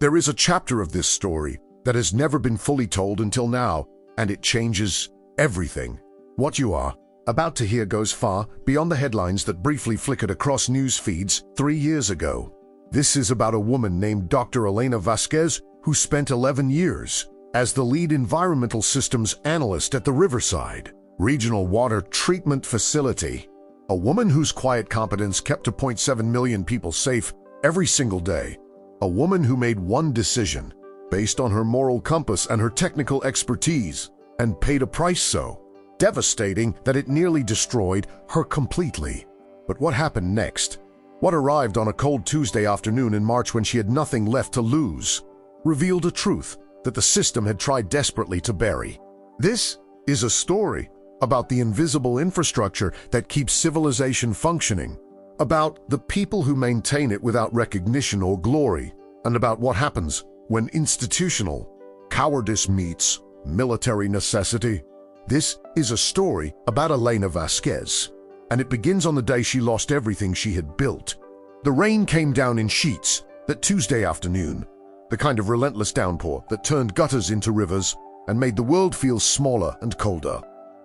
There is a chapter of this story that has never been fully told until now, and it changes everything. What you are about to hear goes far beyond the headlines that briefly flickered across news feeds 3 years ago. This is about a woman named Dr. Elena Vasquez, who spent 11 years as the lead environmental systems analyst at the Riverside Regional Water Treatment Facility. A woman whose quiet competence kept 2.7 million people safe every single day. A woman who made one decision based on her moral compass and her technical expertise, and paid a price so devastating that it nearly destroyed her completely. But what happened next? What arrived on a cold Tuesday afternoon in March when she had nothing left to lose revealed a truth that the system had tried desperately to bury. This is a story about the invisible infrastructure that keeps civilization functioning, about the people who maintain it without recognition or glory, and about what happens when institutional cowardice meets military necessity. This is a story about Elena Vasquez, and it begins on the day she lost everything she had built. The rain came down in sheets that Tuesday afternoon, the kind of relentless downpour that turned gutters into rivers and made the world feel smaller and colder.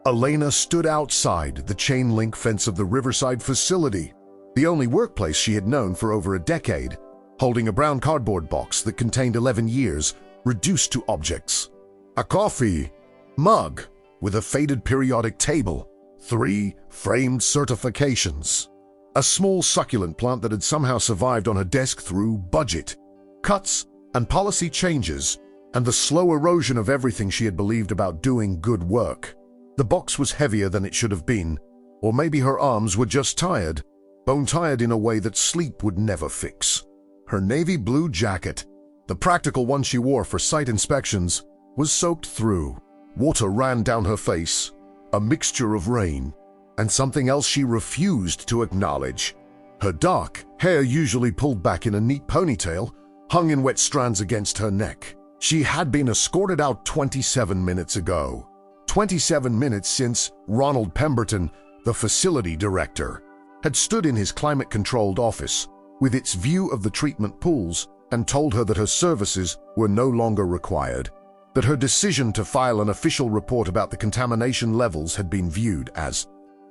Elena stood outside the chain-link fence of the Riverside facility, the only workplace she had known for over a decade, holding a brown cardboard box that contained 11 years reduced to objects. A coffee mug with a faded periodic table, 3 framed certifications, a small succulent plant that had somehow survived on her desk through budget cuts and policy changes, and the slow erosion of everything she had believed about doing good work. The box was heavier than it should have been, or maybe her arms were just tired, bone-tired in a way that sleep would never fix. Her navy blue jacket, the practical one she wore for site inspections, was soaked through. Water ran down her face, a mixture of rain, and something else she refused to acknowledge. Her dark hair, usually pulled back in a neat ponytail, hung in wet strands against her neck. She had been escorted out 27 minutes ago. 27 minutes since Ronald Pemberton, the facility director, had stood in his climate-controlled office with its view of the treatment pools and told her that her services were no longer required, that her decision to file an official report about the contamination levels had been viewed as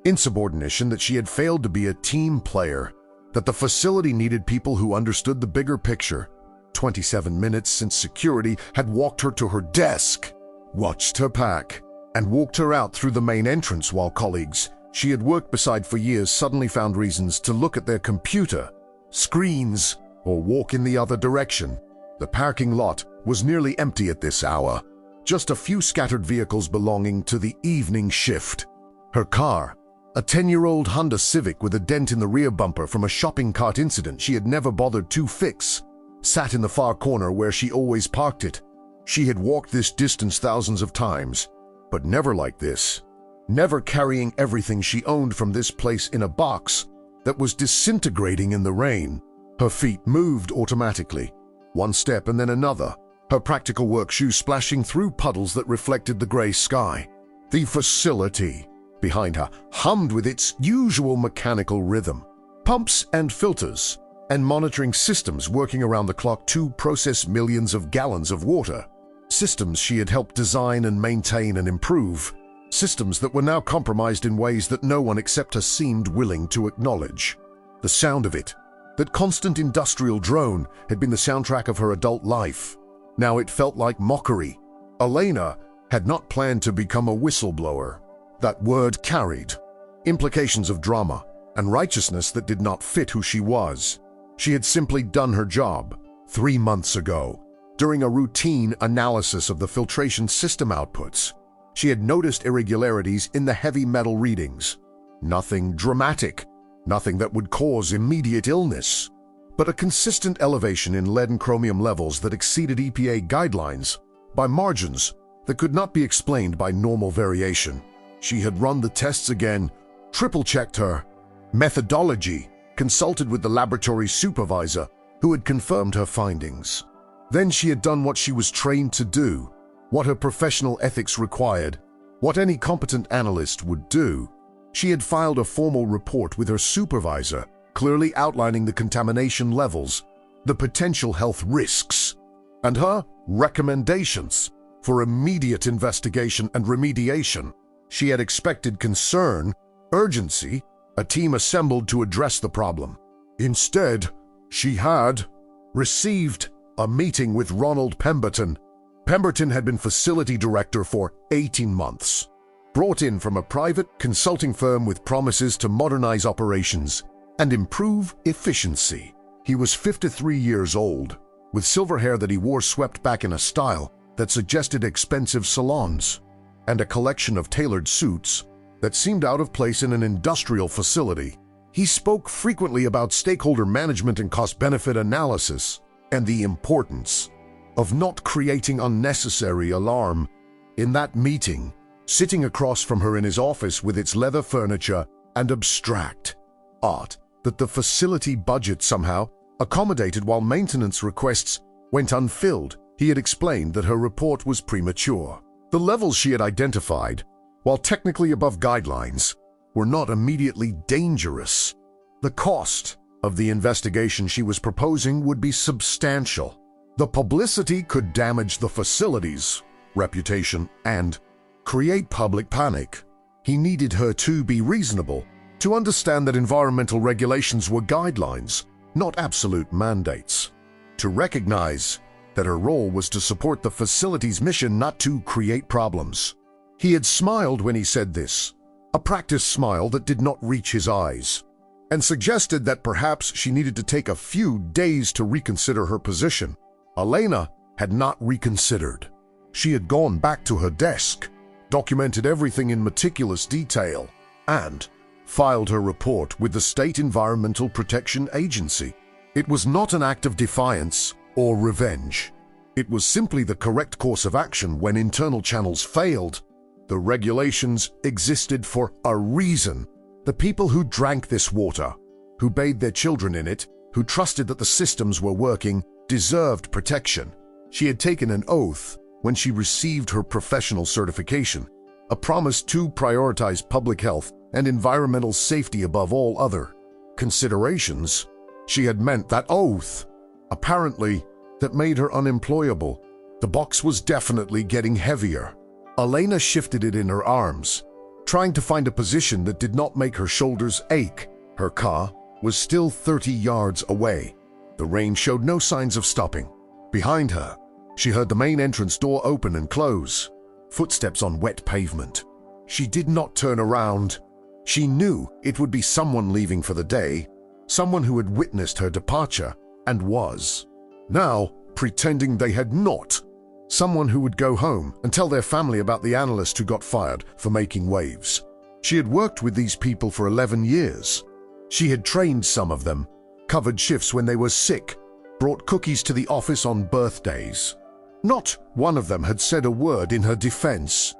insubordination, that she had failed to be a team player, that the facility needed people who understood the bigger picture. 27 minutes since security had walked her to her desk, watched her pack, and walked her out through the main entrance while colleagues she had worked beside for years suddenly found reasons to look at their computer screens or walk in the other direction. The parking lot was nearly empty at this hour, just a few scattered vehicles belonging to the evening shift. Her car, a 10-year-old Honda Civic with a dent in the rear bumper from a shopping cart incident she had never bothered to fix, sat in the far corner where she always parked it. She had walked this distance thousands of times, but never like this. Never carrying everything she owned from this place in a box that was disintegrating in the rain. Her feet moved automatically, one step and then another, her practical work shoes splashing through puddles that reflected the gray sky. The facility behind her hummed with its usual mechanical rhythm. Pumps and filters and monitoring systems working around the clock to process millions of gallons of water. Systems she had helped design and maintain and improve. Systems that were now compromised in ways that no one except her seemed willing to acknowledge. The sound of it, that constant industrial drone, had been the soundtrack of her adult life. Now it felt like mockery. Elena had not planned to become a whistleblower. That word carried implications of drama and righteousness that did not fit who she was. She had simply done her job 3 months ago. During a routine analysis of the filtration system outputs, she had noticed irregularities in the heavy metal readings. Nothing dramatic, nothing that would cause immediate illness, but a consistent elevation in lead and chromium levels that exceeded EPA guidelines by margins that could not be explained by normal variation. She had run the tests again, triple-checked her methodology, consulted with the laboratory supervisor who had confirmed her findings. Then she had done what she was trained to do, what her professional ethics required, what any competent analyst would do. She had filed a formal report with her supervisor, clearly outlining the contamination levels, the potential health risks. and her recommendations for immediate investigation and remediation. She had expected concern, urgency, a team assembled to address the problem. Instead, she had received a meeting with Ronald Pemberton. Pemberton had been facility director for 18 months, brought in from a private consulting firm with promises to modernize operations and improve efficiency. He was 53 years old, with silver hair that he wore swept back in a style that suggested expensive salons, and a collection of tailored suits that seemed out of place in an industrial facility. He spoke frequently about stakeholder management and cost-benefit analysis, and the importance of not creating unnecessary alarm. In that meeting, sitting across from her in his office with its leather furniture and abstract art that the facility budget somehow accommodated while maintenance requests went unfilled, he had explained that her report was premature. The levels she had identified, while technically above guidelines, were not immediately dangerous. The cost of the investigation she was proposing would be substantial. The publicity could damage the facility's reputation and create public panic. He needed her to be reasonable, to understand that environmental regulations were guidelines, not absolute mandates, to recognize that her role was to support the facility's mission, not to create problems. He had smiled when he said this, a practiced smile that did not reach his eyes, and suggested that perhaps she needed to take a few days to reconsider her position. Elena had not reconsidered. She had gone back to her desk, documented everything in meticulous detail, and filed her report with the State Environmental Protection Agency. It was not an act of defiance or revenge. It was simply the correct course of action when internal channels failed. The regulations existed for a reason. The people who drank this water, who bathed their children in it, who trusted that the systems were working, deserved protection. She had taken an oath when she received her professional certification, a promise to prioritize public health and environmental safety above all other considerations. She had meant that oath. Apparently, that made her unemployable. The box was definitely getting heavier. Elena shifted it in her arms, trying to find a position that did not make her shoulders ache. Her car was still 30 yards away. The rain showed no signs of stopping. Behind her, she heard the main entrance door open and close, footsteps on wet pavement. She did not turn around. She knew it would be someone leaving for the day, someone who had witnessed her departure and was now pretending they had not. Someone who would go home and tell their family about the analyst who got fired for making waves. She had worked with these people for 11 years. She had trained some of them, covered shifts when they were sick, brought cookies to the office on birthdays. Not one of them had said a word in her defense.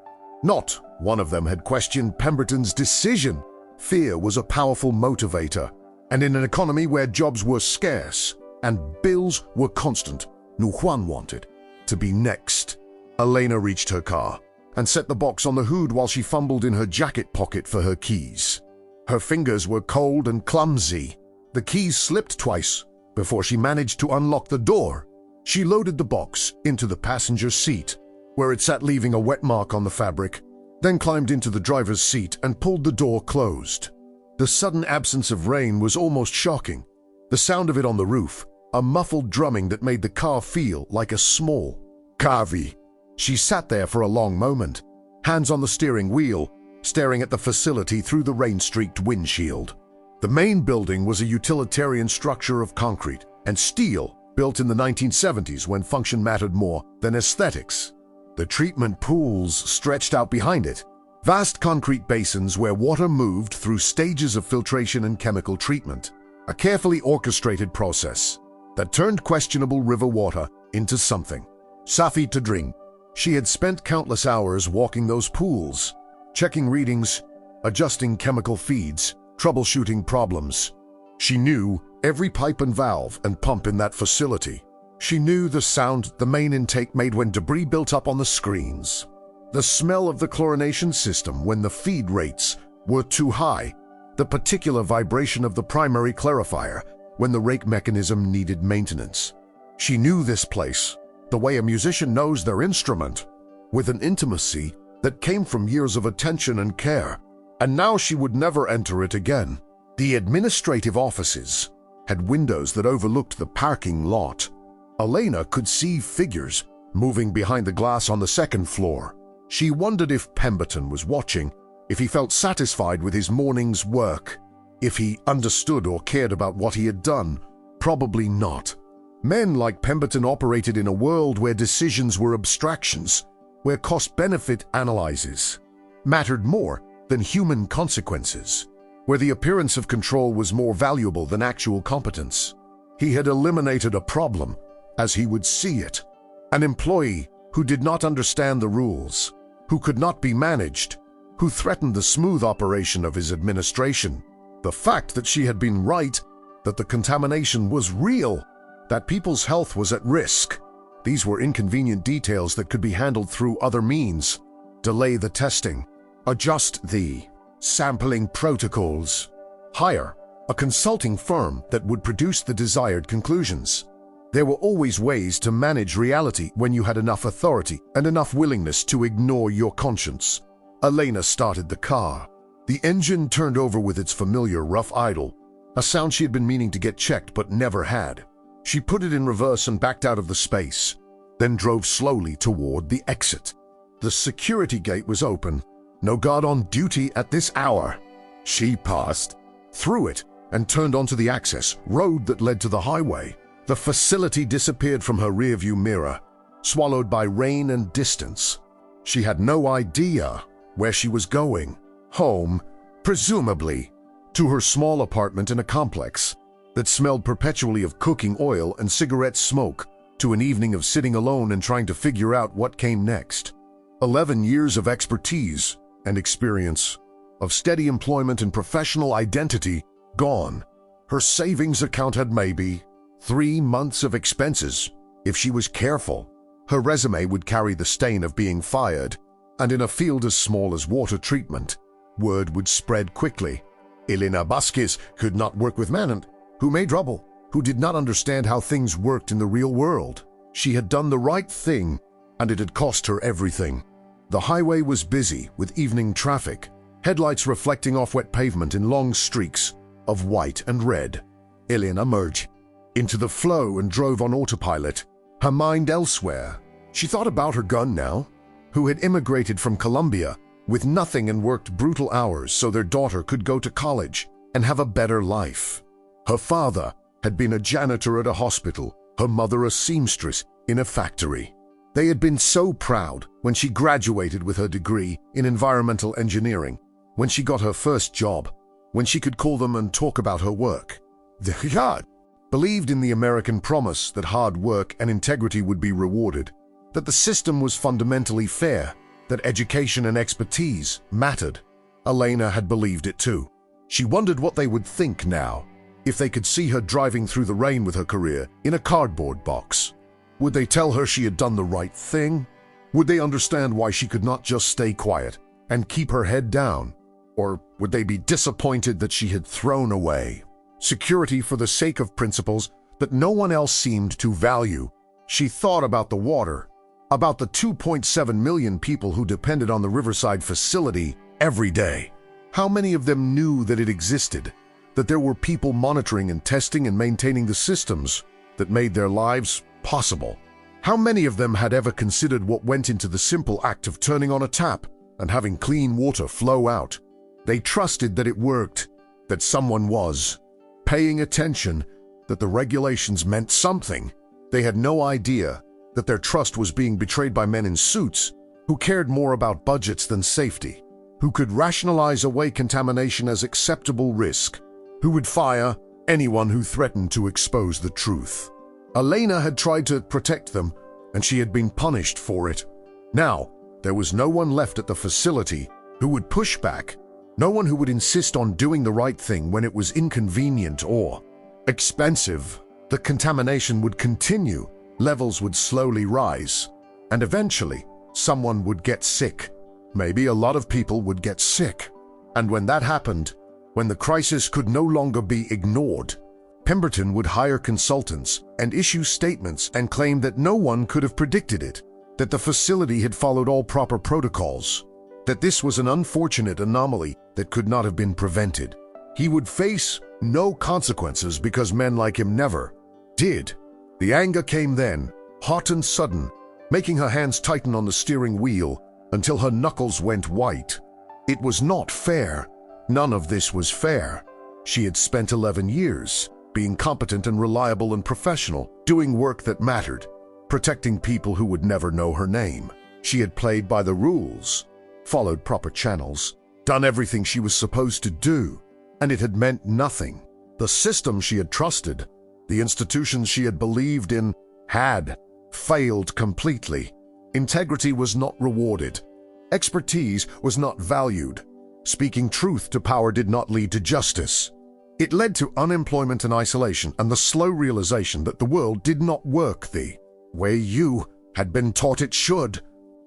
Not one of them had questioned Pemberton's decision. Fear was a powerful motivator, and in an economy where jobs were scarce and bills were constant, Nu Juan wanted to be next. Elena reached her car and set the box on the hood while she fumbled in her jacket pocket for her keys. Her fingers were cold and clumsy. The keys slipped twice before she managed to unlock the door. She loaded the box into the passenger seat, where it sat leaving a wet mark on the fabric, then climbed into the driver's seat and pulled the door closed. The sudden absence of rain was almost shocking. The sound of it on the roof, a muffled drumming that made the car feel like a small cavity. She sat there for a long moment, hands on the steering wheel, staring at the facility through the rain-streaked windshield. The main building was a utilitarian structure of concrete and steel built in the 1970s when function mattered more than aesthetics. The treatment pools stretched out behind it, vast concrete basins where water moved through stages of filtration and chemical treatment, a carefully orchestrated process that turned questionable river water into something safe to drink. She had spent countless hours walking those pools, checking readings, adjusting chemical feeds, troubleshooting problems. She knew every pipe and valve and pump in that facility. She knew the sound the main intake made when debris built up on the screens, the smell of the chlorination system when the feed rates were too high, the particular vibration of the primary clarifier when the rake mechanism needed maintenance. She knew this place the way a musician knows their instrument, with an intimacy that came from years of attention and care. And now she would never enter it again. The administrative offices had windows that overlooked the parking lot. Elena could see figures moving behind the glass on the second floor. She wondered if Pemberton was watching, if he felt satisfied with his morning's work, if he understood or cared about what he had done. Probably not. Men like Pemberton operated in a world where decisions were abstractions, where cost-benefit analyses mattered more than human consequences, where the appearance of control was more valuable than actual competence. He had eliminated a problem as he would see it, an employee who did not understand the rules, who could not be managed, who threatened the smooth operation of his administration. The fact that she had been right, that the contamination was real, that people's health was at risk, these were inconvenient details that could be handled through other means. Delay the testing, adjust the sampling protocols, hire a consulting firm that would produce the desired conclusions. There were always ways to manage reality when you had enough authority and enough willingness to ignore your conscience. Elena started the car. The engine turned over with its familiar rough idle, a sound she had been meaning to get checked but never had. She put it in reverse and backed out of the space, then drove slowly toward the exit. The security gate was open. No guard on duty at this hour. She passed through it and turned onto the access road that led to the highway. The facility disappeared from her rearview mirror, swallowed by rain and distance. She had no idea where she was going. Home, presumably, to her small apartment in a complex that smelled perpetually of cooking oil and cigarette smoke, to an evening of sitting alone and trying to figure out what came next. 11 years of expertise and experience, of steady employment and professional identity, gone. Her savings account had maybe 3 months of expenses, if she was careful. Her resume would carry the stain of being fired, and in a field as small as water treatment, word would spread quickly. Elena Vasquez could not work with men who made trouble, who did not understand how things worked in the real world. She had done the right thing, and it had cost her everything. The highway was busy with evening traffic, headlights reflecting off wet pavement in long streaks of white and red. Elena merged into the flow and drove on autopilot, her mind elsewhere. She thought about her gun now, who had immigrated from Colombia with nothing and worked brutal hours so their daughter could go to college and have a better life. Her father had been a janitor at a hospital, her mother a seamstress in a factory. They had been so proud when she graduated with her degree in environmental engineering, when she got her first job, when she could call them and talk about her work. They believed in the American promise that hard work and integrity would be rewarded, that the system was fundamentally fair, that education and expertise mattered. Elena had believed it too. She wondered what they would think now, if they could see her driving through the rain with her career in a cardboard box. Would they tell her she had done the right thing? Would they understand why she could not just stay quiet and keep her head down? Or would they be disappointed that she had thrown away security for the sake of principles that no one else seemed to value? She thought about the water, about the 2.7 million people who depended on the Riverside facility every day. How many of them knew that it existed, that there were people monitoring and testing and maintaining the systems that made their lives possible? How many of them had ever considered what went into the simple act of turning on a tap and having clean water flow out? They trusted that it worked, that someone was paying attention, that the regulations meant something. They had no idea that their trust was being betrayed by men in suits who cared more about budgets than safety, who could rationalize away contamination as acceptable risk, who would fire anyone who threatened to expose the truth. Elena had tried to protect them, and she had been punished for it. Now, there was no one left at the facility who would push back, no one who would insist on doing the right thing when it was inconvenient or expensive. The contamination would continue, levels would slowly rise, and eventually someone would get sick. Maybe a lot of people would get sick. And when that happened, when the crisis could no longer be ignored, Pemberton would hire consultants and issue statements and claim that no one could have predicted it, that the facility had followed all proper protocols, that this was an unfortunate anomaly that could not have been prevented. He would face no consequences because men like him never did. The anger came then, hot and sudden, making her hands tighten on the steering wheel until her knuckles went white. It was not fair. None of this was fair. She had spent 11 years being competent and reliable and professional, doing work that mattered, protecting people who would never know her name. She had played by the rules, followed proper channels, done everything she was supposed to do, and it had meant nothing. The system she had trusted, the institutions she had believed in, had failed completely. Integrity was not rewarded. Expertise was not valued. Speaking truth to power did not lead to justice. It led to unemployment and isolation and the slow realization that the world did not work the way you had been taught it should.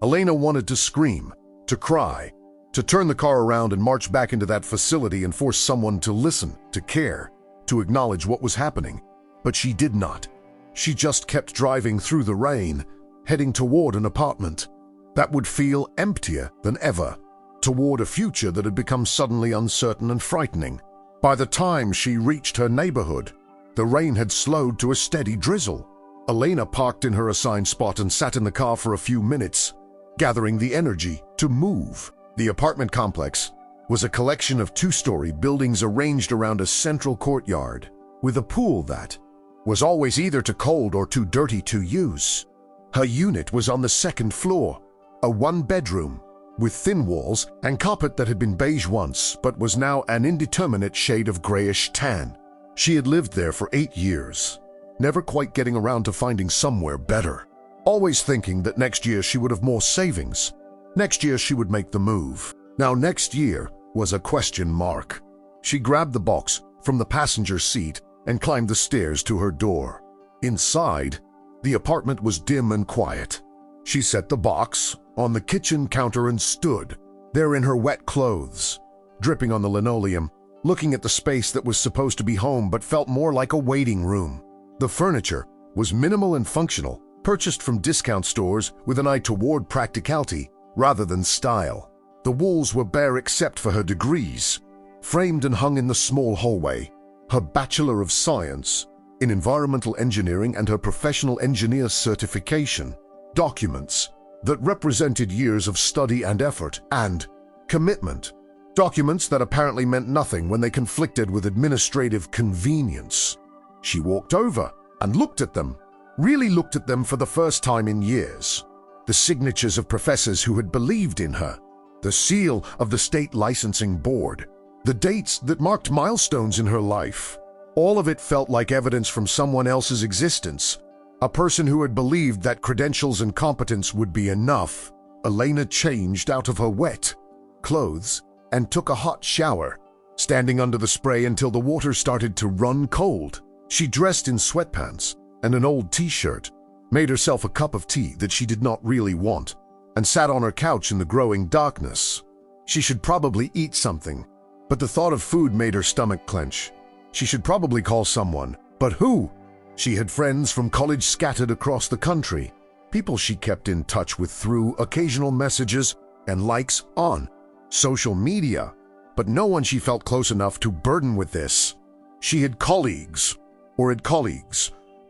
Elena wanted to scream, to cry, to turn the car around and march back into that facility and force someone to listen, to care, to acknowledge what was happening. But she did not. She just kept driving through the rain, heading toward an apartment that would feel emptier than ever, toward a future that had become suddenly uncertain and frightening. By the time she reached her neighborhood, the rain had slowed to a steady drizzle. Elena parked in her assigned spot and sat in the car for a few minutes, gathering the energy to move. The apartment complex was a collection of two-story buildings arranged around a central courtyard, with a pool that was always either too cold or too dirty to use. Her unit was on the second floor, a one-bedroom, with thin walls and carpet that had been beige once but was now an indeterminate shade of grayish tan. She had lived there for 8 years, never quite getting around to finding somewhere better, always thinking that next year she would have more savings. Next year she would make the move. Now next year was a question mark. She grabbed the box from the passenger seat and climbed the stairs to her door. Inside, the apartment was dim and quiet. She set the box on the kitchen counter and stood there in her wet clothes, dripping on the linoleum, looking at the space that was supposed to be home but felt more like a waiting room. The furniture was minimal and functional, purchased from discount stores with an eye toward practicality rather than style. The walls were bare except for her degrees, framed and hung in the small hallway, her Bachelor of Science in Environmental Engineering and her Professional Engineer certification, documents that represented years of study and effort and commitment. Documents that apparently meant nothing when they conflicted with administrative convenience. She walked over and looked at them, really looked at them for the first time in years. The signatures of professors who had believed in her, the seal of the state licensing board, the dates that marked milestones in her life. All of it felt like evidence from someone else's existence, a person who had believed that credentials and competence would be enough. Elena changed out of her wet clothes and took a hot shower, standing under the spray until the water started to run cold. She dressed in sweatpants and an old t-shirt, made herself a cup of tea that she did not really want, and sat on her couch in the growing darkness. She should probably eat something, but the thought of food made her stomach clench. She should probably call someone, but who? She had friends from college scattered across the country, people she kept in touch with through occasional messages and likes on social media, but no one she felt close enough to burden with this. She had colleagues,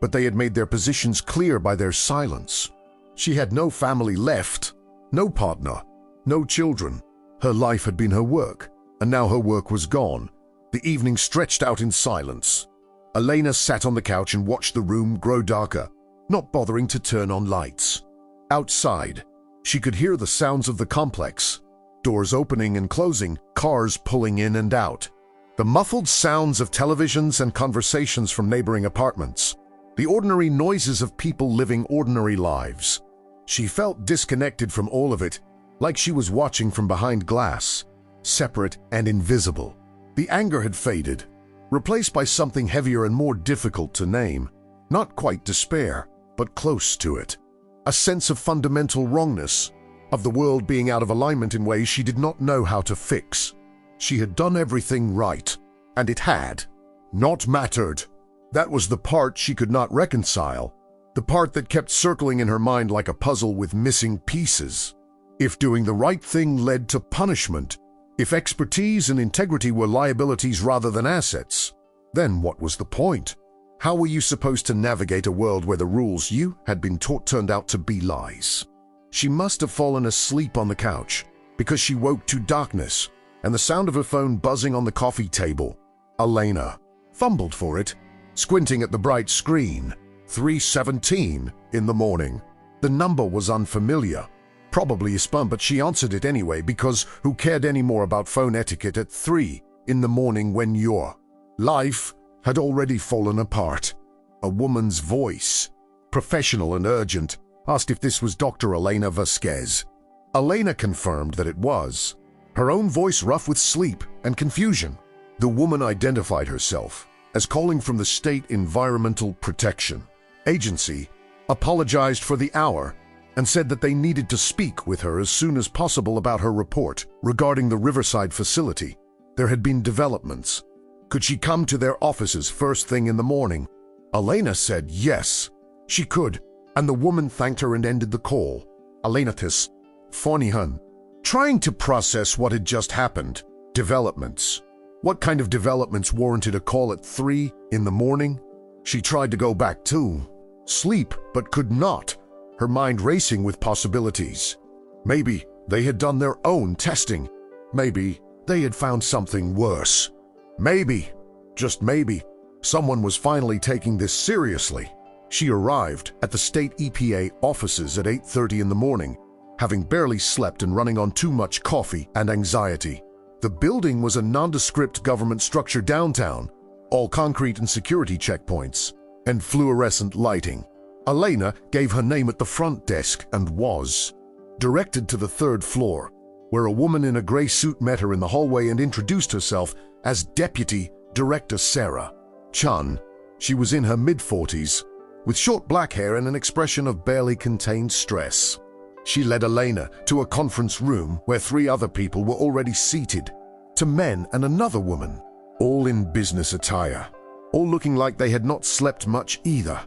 but they had made their positions clear by their silence. She had no family left, no partner, no children. Her life had been her work, and now her work was gone. The evening stretched out in silence. Elena sat on the couch and watched the room grow darker, not bothering to turn on lights. Outside, she could hear the sounds of the complex, doors opening and closing, cars pulling in and out, the muffled sounds of televisions and conversations from neighboring apartments, the ordinary noises of people living ordinary lives. She felt disconnected from all of it, like she was watching from behind glass, separate and invisible. The anger had faded, replaced by something heavier and more difficult to name. Not quite despair, but close to it. A sense of fundamental wrongness, of the world being out of alignment in ways she did not know how to fix. She had done everything right, and it had not mattered. That was the part she could not reconcile, the part that kept circling in her mind like a puzzle with missing pieces. If doing the right thing led to punishment, if expertise and integrity were liabilities rather than assets, then what was the point? How were you supposed to navigate a world where the rules you had been taught turned out to be lies? She must have fallen asleep on the couch because she woke to darkness and the sound of her phone buzzing on the coffee table. Elena fumbled for it, squinting at the bright screen. 3:17 in the morning. The number was unfamiliar. Probably a spam, but she answered it anyway because who cared any more about phone etiquette at 3 in the morning when your life had already fallen apart? A woman's voice, professional and urgent, asked if this was Dr. Elena Vasquez. Elena confirmed that it was, her own voice rough with sleep and confusion. The woman identified herself as calling from the State Environmental Protection Agency, apologized for the hour, and said that they needed to speak with her as soon as possible about her report regarding the Riverside facility. There had been developments. Could she come to their offices first thing in the morning? Elena said yes, she could, and the woman thanked her and ended the call. Elena tis Fonihan, trying to process what had just happened. Developments. What kind of developments warranted a call at 3 in the morning? She tried to go back to sleep, but could not, her mind racing with possibilities. Maybe they had done their own testing. Maybe they had found something worse. Maybe, just maybe, someone was finally taking this seriously. She arrived at the state EPA offices at 8:30 in the morning, having barely slept and running on too much coffee and anxiety. The building was a nondescript government structure downtown, all concrete and security checkpoints, and fluorescent lighting. Elena gave her name at the front desk and was directed to the 3rd floor, where a woman in a gray suit met her in the hallway and introduced herself as Deputy Director Sarah Chun. She was in her mid-40s, with short black hair and an expression of barely contained stress. She led Elena to a conference room where 3 other people were already seated, 2 men and another woman, all in business attire, all looking like they had not slept much either.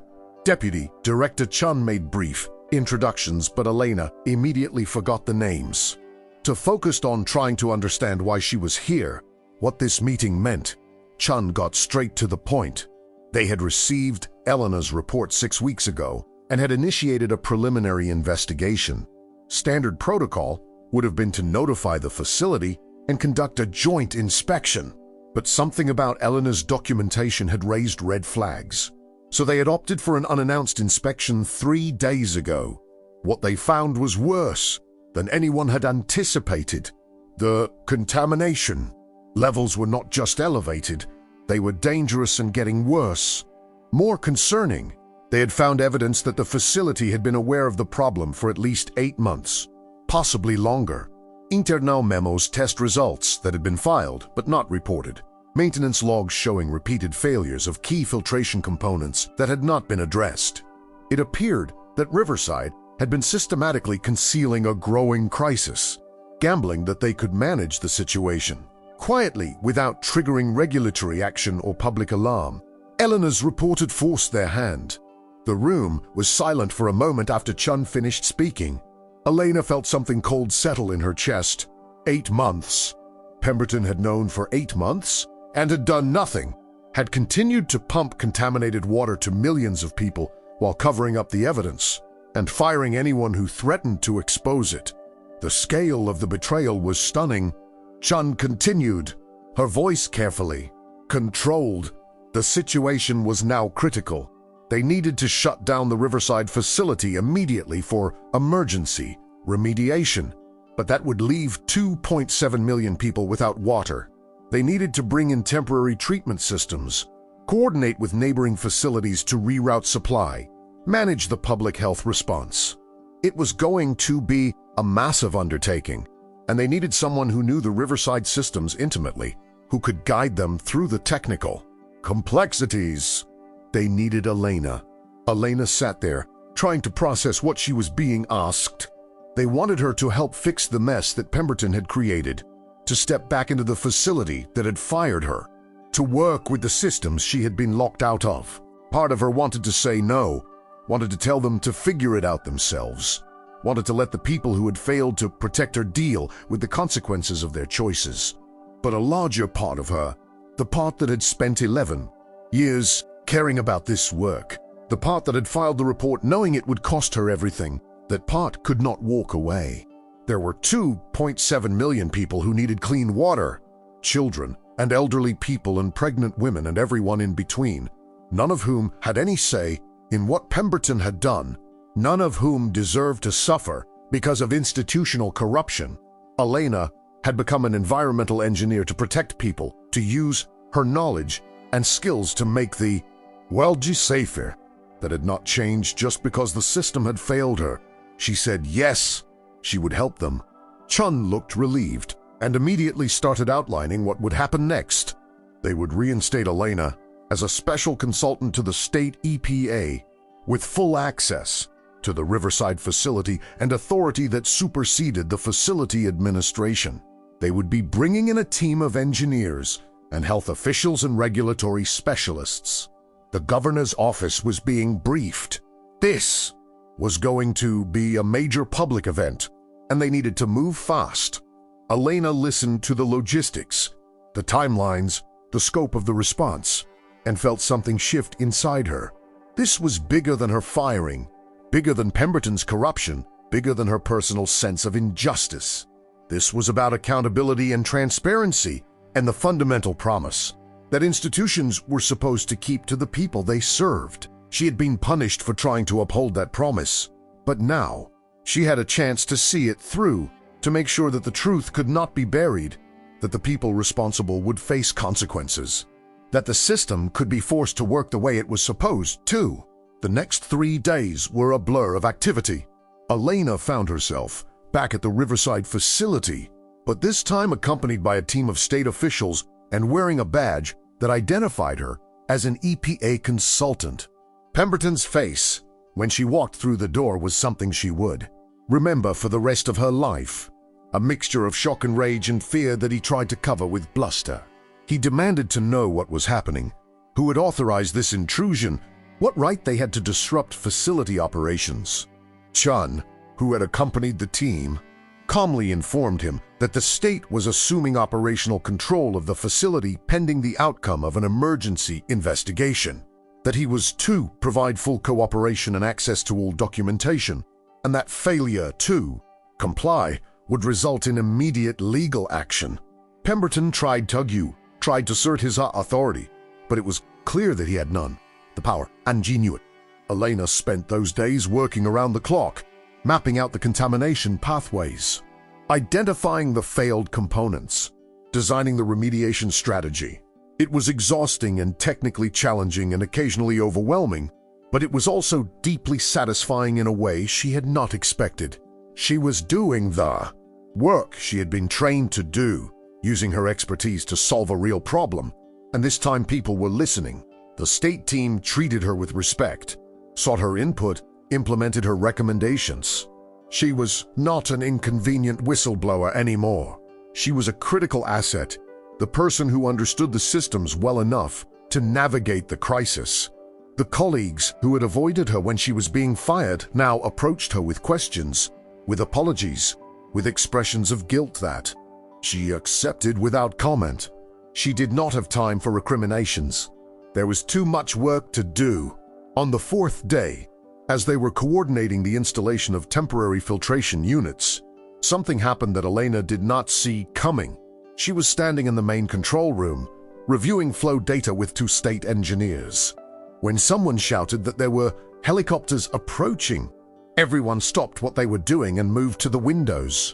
Deputy Director Chun made brief introductions, but Elena immediately forgot the names. To focus on trying to understand why she was here, what this meeting meant, Chun got straight to the point. They had received Elena's report 6 weeks ago and had initiated a preliminary investigation. Standard protocol would have been to notify the facility and conduct a joint inspection, but something about Elena's documentation had raised red flags. So they had opted for an unannounced inspection 3 days ago. What they found was worse than anyone had anticipated. The contamination levels were not just elevated, they were dangerous and getting worse. More concerning, they had found evidence that the facility had been aware of the problem for at least 8 months, possibly longer. Internal memos test results that had been filed but not reported. Maintenance logs showing repeated failures of key filtration components that had not been addressed. It appeared that Riverside had been systematically concealing a growing crisis, gambling that they could manage the situation quietly without triggering regulatory action or public alarm. Elena's report had forced their hand. The room was silent for a moment after Chun finished speaking. Elena felt something cold settle in her chest. 8 months. Pemberton had known for 8 months and had done nothing, had continued to pump contaminated water to millions of people while covering up the evidence and firing anyone who threatened to expose it. The scale of the betrayal was stunning. Chun continued, her voice carefully, controlled. The situation was now critical. They needed to shut down the Riverside facility immediately for emergency remediation, but that would leave 2.7 million people without water. They needed to bring in temporary treatment systems, coordinate with neighboring facilities to reroute supply, manage the public health response. It was going to be a massive undertaking, and they needed someone who knew the Riverside systems intimately, who could guide them through the technical complexities. They needed Elena. Elena sat there, trying to process what she was being asked. They wanted her to help fix the mess that Pemberton had created, to step back into the facility that had fired her, to work with the systems she had been locked out of. Part of her wanted to say no, wanted to tell them to figure it out themselves, wanted to let the people who had failed to protect her deal with the consequences of their choices. But a larger part of her, the part that had spent 11 years caring about this work, the part that had filed the report knowing it would cost her everything, that part could not walk away. There were 2.7 million people who needed clean water, children and elderly people and pregnant women and everyone in between, none of whom had any say in what Pemberton had done, none of whom deserved to suffer because of institutional corruption. Elena had become an environmental engineer to protect people, to use her knowledge and skills to make the world safer. That had not changed just because the system had failed her. She said yes, she would help them. Chun looked relieved and immediately started outlining what would happen next. They would reinstate Elena as a special consultant to the state EPA with full access to the Riverside facility and authority that superseded the facility administration. They would be bringing in a team of engineers and health officials and regulatory specialists. The governor's office was being briefed. This was going to be a major public event, and they needed to move fast. Elena listened to the logistics, the timelines, the scope of the response, and felt something shift inside her. This was bigger than her firing, bigger than Pemberton's corruption, bigger than her personal sense of injustice. This was about accountability and transparency and the fundamental promise that institutions were supposed to keep to the people they served. She had been punished for trying to uphold that promise, but now she had a chance to see it through, to make sure that the truth could not be buried, that the people responsible would face consequences, that the system could be forced to work the way it was supposed to. The next 3 days were a blur of activity. Elena found herself back at the Riverside facility, but this time accompanied by a team of state officials and wearing a badge that identified her as an EPA consultant. Pemberton's face, when she walked through the door, was something she would remember for the rest of her life, a mixture of shock and rage and fear that he tried to cover with bluster. He demanded to know what was happening, who had authorized this intrusion, what right they had to disrupt facility operations. Chun, who had accompanied the team, calmly informed him that the state was assuming operational control of the facility pending the outcome of an emergency investigation, that he was to provide full cooperation and access to all documentation, and that failure to comply would result in immediate legal action. Pemberton tried to assert his authority, but it was clear that he had none, the power, and she knew it. Elena spent those days working around the clock, mapping out the contamination pathways, identifying the failed components, designing the remediation strategy. It was exhausting and technically challenging and occasionally overwhelming, but it was also deeply satisfying in a way she had not expected. She was doing the work she had been trained to do, using her expertise to solve a real problem, and this time people were listening. The state team treated her with respect, sought her input, implemented her recommendations. She was not an inconvenient whistleblower anymore. She was a critical asset, the person who understood the systems well enough to navigate the crisis. The colleagues who had avoided her when she was being fired now approached her with questions, with apologies, with expressions of guilt that she accepted without comment. She did not have time for recriminations. There was too much work to do. On the 4th day, as they were coordinating the installation of temporary filtration units, something happened that Elena did not see coming. She was standing in the main control room, reviewing flow data with 2 state engineers, when someone shouted that there were helicopters approaching. Everyone stopped what they were doing and moved to the windows.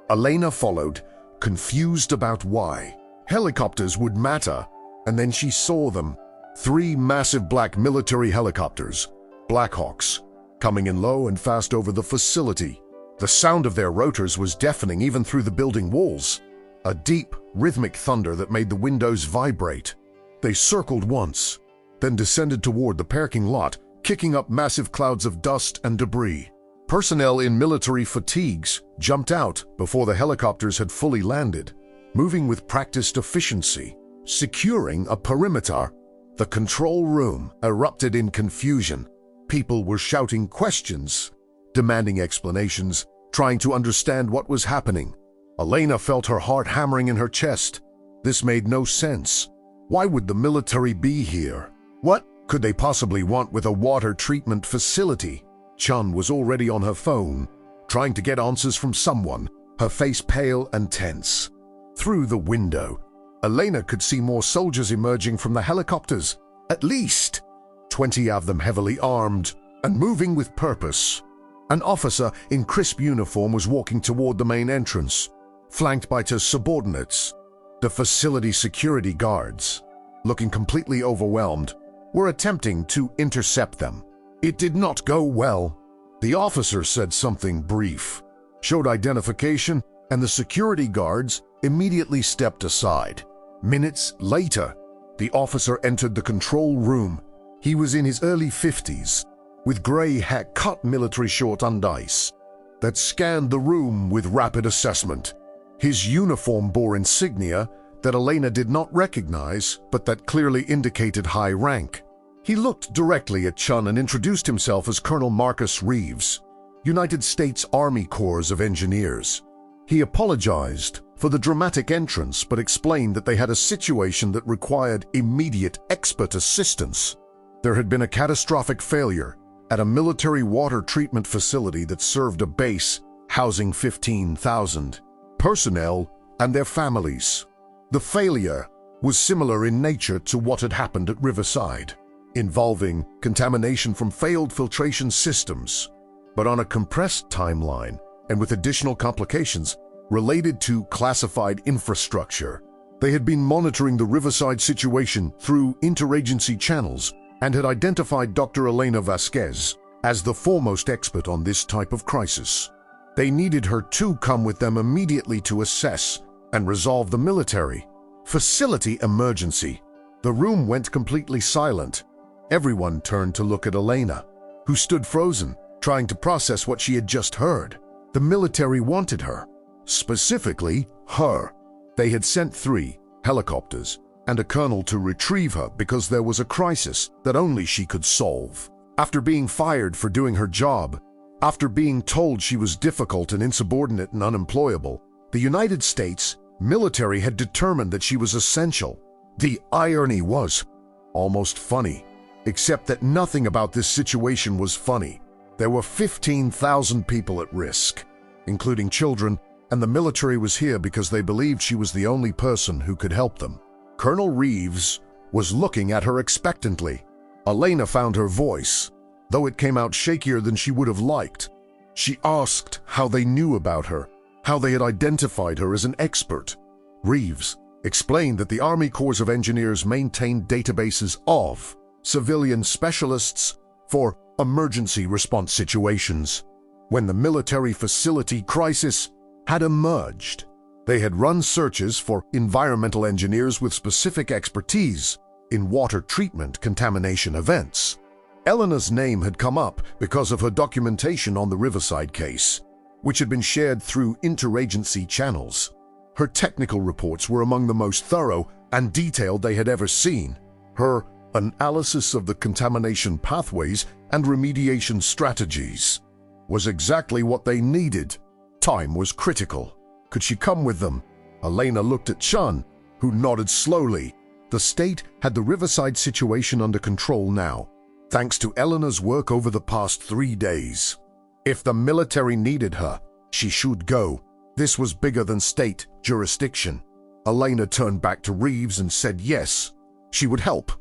Elena followed, confused about why helicopters would matter, and then she saw them. 3 massive black military helicopters, Blackhawks, coming in low and fast over the facility. The sound of their rotors was deafening even through the building walls, a deep, rhythmic thunder that made the windows vibrate. They circled once, then descended toward the parking lot, kicking up massive clouds of dust and debris. Personnel in military fatigues jumped out before the helicopters had fully landed, moving with practiced efficiency. Securing a perimeter, the control room erupted in confusion. People were shouting questions, demanding explanations, trying to understand what was happening. Elena felt her heart hammering in her chest. This made no sense. Why would the military be here? What could they possibly want with a water treatment facility? Chun was already on her phone, trying to get answers from someone, her face pale and tense. Through the window, Elena could see more soldiers emerging from the helicopters. At least 20 of them heavily armed and moving with purpose. An officer in crisp uniform was walking toward the main entrance, flanked by two subordinates. The facility security guards, looking completely overwhelmed, were attempting to intercept them. It did not go well. The officer said something brief, showed identification, and the security guards immediately stepped aside. Minutes later, the officer entered the control room. He was in his early 50s, with gray hair, cut military short undies that scanned the room with rapid assessment. His uniform bore insignia that Elena did not recognize, but that clearly indicated high rank. He looked directly at Chun and introduced himself as Colonel Marcus Reeves, United States Army Corps of Engineers. He apologized for the dramatic entrance, but explained that they had a situation that required immediate expert assistance. There had been a catastrophic failure at a military water treatment facility that served a base housing 15,000 personnel and their families. The failure was similar in nature to what had happened at Riverside, involving contamination from failed filtration systems, but on a compressed timeline and with additional complications related to classified infrastructure. They had been monitoring the Riverside situation through interagency channels and had identified Dr. Elena Vasquez as the foremost expert on this type of crisis. They needed her to come with them immediately to assess and resolve the military facility emergency. The room went completely silent. Everyone turned to look at Elena, who stood frozen, trying to process what she had just heard. The military wanted her. Specifically, her. They had sent 3 helicopters and a colonel to retrieve her because there was a crisis that only she could solve. After being fired for doing her job, after being told she was difficult and insubordinate and unemployable, the United States military had determined that she was essential. The irony was almost funny, except that nothing about this situation was funny. There were 15,000 people at risk, including children, and the military was here because they believed she was the only person who could help them. Colonel Reeves was looking at her expectantly. Elena found her voice, though it came out shakier than she would have liked. She asked how they knew about her, how they had identified her as an expert. Reeves explained that the Army Corps of Engineers maintained databases of civilian specialists for emergency response situations. When the military facility crisis had emerged, they had run searches for environmental engineers with specific expertise in water treatment contamination events. Elena's name had come up because of her documentation on the Riverside case, which had been shared through interagency channels. Her technical reports were among the most thorough and detailed they had ever seen. Her analysis of the contamination pathways and remediation strategies was exactly what they needed. Time was critical. Could she come with them? Elena looked at Chun, who nodded slowly. The state had the Riverside situation under control now, thanks to Elena's work over the past 3 days. If the military needed her, she should go. This was bigger than state jurisdiction. Elena turned back to Reeves and said yes, she would help.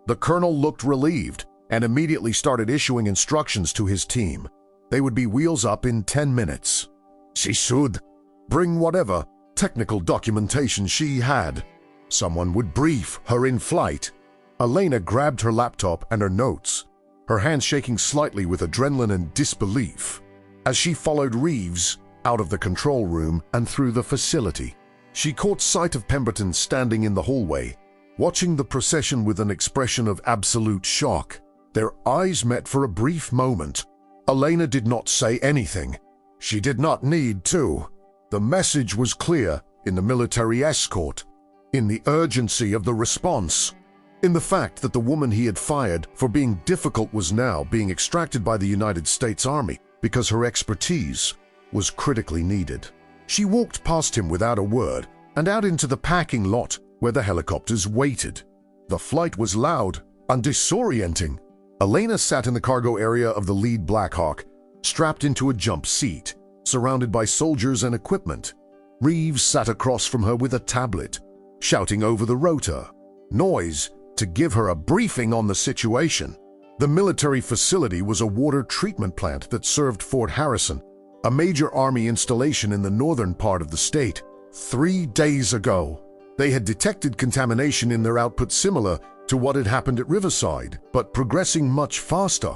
The colonel looked relieved and immediately started issuing instructions to his team. They would be wheels up in 10 minutes. She should bring whatever technical documentation she had. Someone would brief her in flight. Elena grabbed her laptop and her notes, her hands shaking slightly with adrenaline and disbelief, as she followed Reeves out of the control room and through the facility. She caught sight of Pemberton standing in the hallway, watching the procession with an expression of absolute shock. Their eyes met for a brief moment. Elena did not say anything. She did not need to. The message was clear in the military escort. in the urgency of the response, in the fact that the woman he had fired for being difficult was now being extracted by the United States Army because her expertise was critically needed. She walked past him without a word and out into the parking lot where the helicopters waited. The flight was loud and disorienting. Elena sat in the cargo area of the lead Black Hawk, strapped into a jump seat, surrounded by soldiers and equipment. Reeves sat across from her with a tablet, shouting over the rotor noise to give her a briefing on the situation. The military facility was a water treatment plant that served Fort Harrison, a major Army installation in the northern part of the state. 3 days ago, they had detected contamination in their output similar to what had happened at Riverside, but progressing much faster.